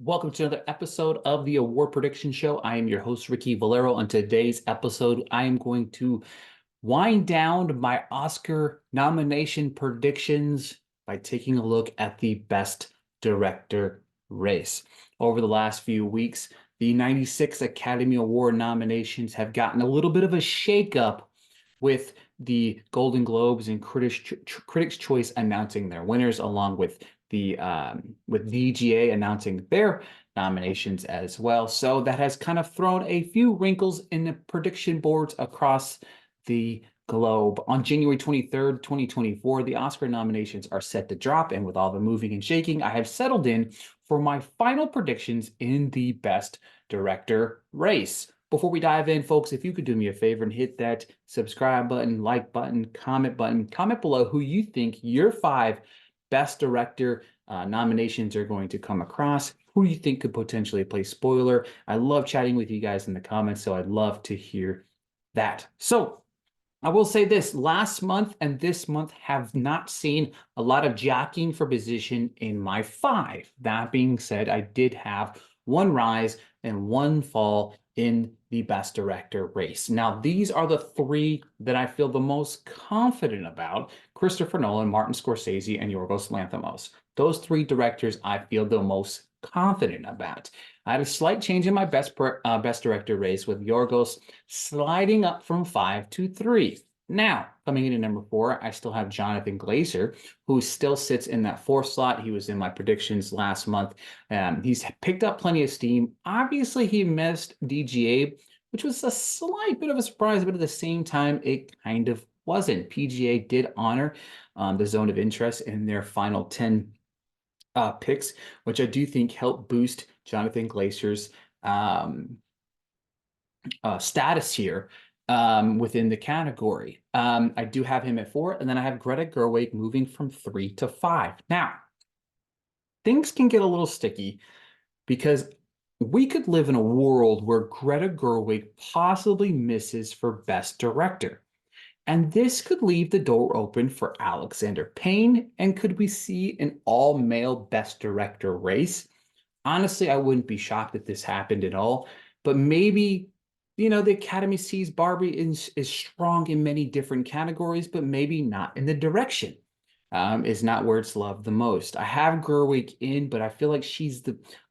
Welcome to another episode of the Award Prediction Show. I am your host, Ricky Valero. On today's episode, I am going to wind down my Oscar nomination predictions by taking a look at the Best Director race. Over the last few weeks, the 96 Academy Award nominations have gotten a little bit of a shakeup with the Golden Globes and Critics' Choice announcing their winners, along with the VGA announcing their nominations as well. So that has kind of thrown a few wrinkles in the prediction boards across the globe. On January 23rd, 2024, the Oscar nominations are set to drop, and with all the moving and shaking, I have settled in for my final predictions in the Best Director race. Before we dive in, folks, if you could do me a favor and hit that subscribe button, like button, comment below who you think your 5 Best Director nominations are going to come across, who you think could potentially play spoiler. I love chatting with you guys in the comments, so I'd love to hear that. So I will say this, last month and this month have not seen a lot of jockeying for position in my 5. That being said, I did have one rise and one fall in the Best Director race. Now, these are the 3 that I feel the most confident about: Christopher Nolan, Martin Scorsese, and Yorgos Lanthimos. Those 3 directors I feel the most confident about. I had a slight change in my Best Director race, with Yorgos sliding up from 5 to 3. Now, coming in at number 4, I still have Jonathan Glazer, who still sits in that 4th slot. He was in my predictions last month. He's picked up plenty of steam. Obviously, he missed DGA, which was a slight bit of a surprise, but at the same time, it kind of wasn't. PGA did honor the zone of interest in their final 10 picks, which I do think helped boost Jonathan Glazer's status here within the category. I do have him at 4, and then I have Greta Gerwig moving from 3 to 5. Now, things can get a little sticky because we could live in a world where Greta Gerwig possibly misses for Best Director. And this could leave the door open for Alexander Payne, and could we see an all-male Best Director race? Honestly, I wouldn't be shocked if this happened at all, but maybe, the Academy sees Barbie is strong in many different categories, but maybe not in the direction. Is not where it's loved the most. I have Gerwig in, but I feel like she's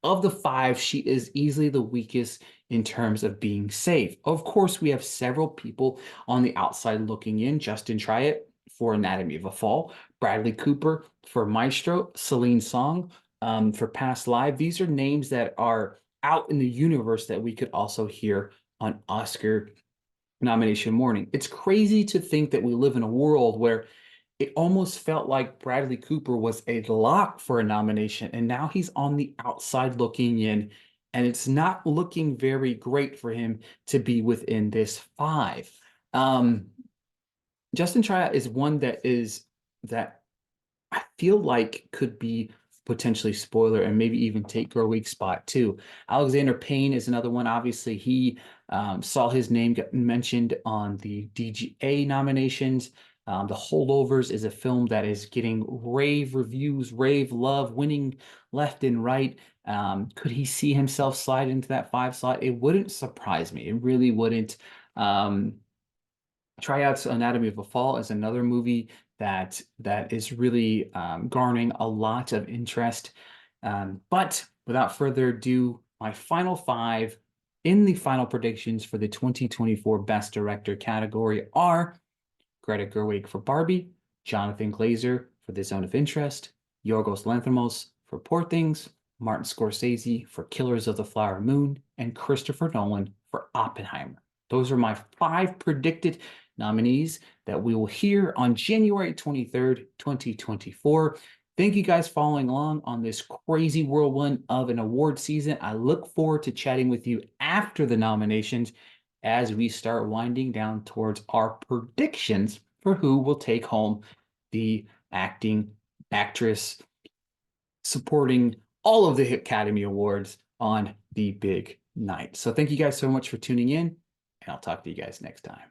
of the 5, she is easily the weakest in terms of being safe. Of course, we have several people on the outside looking in: Justin Triet for Anatomy of a Fall, Bradley Cooper for Maestro, Celine Song for Past Live. These are names that are out in the universe that we could also hear on Oscar nomination morning. It's crazy to think that we live in a world where it almost felt like Bradley Cooper was a lock for a nomination, and now he's on the outside looking in, and it's not looking very great for him to be within this 5. Justin Triet is one that I feel like could be potentially spoiler and maybe even take Gerwig's spot too. Alexander Payne is another one. Obviously, he saw his name get mentioned on the DGA nominations. The Holdovers is a film that is getting rave reviews, rave love, winning left and right. Could he see himself slide into that 5 slot? It wouldn't surprise me. It really wouldn't. Tryouts Anatomy of a Fall is another movie that is really garnering a lot of interest. But without further ado, my final 5 in the final predictions for the 2024 Best Director category are Greta Gerwig for Barbie, Jonathan Glazer for The Zone of Interest, Yorgos Lanthimos for Poor Things, Martin Scorsese for Killers of the Flower Moon, and Christopher Nolan for Oppenheimer. Those are my 5 predicted nominees that we will hear on January 23rd, 2024. Thank you guys for following along on this crazy whirlwind of an award season. I look forward to chatting with you after the nominations as we start winding down towards our predictions for who will take home the acting, actress, supporting, all of the Academy Awards on the big night. So thank you guys so much for tuning in, and I'll talk to you guys next time.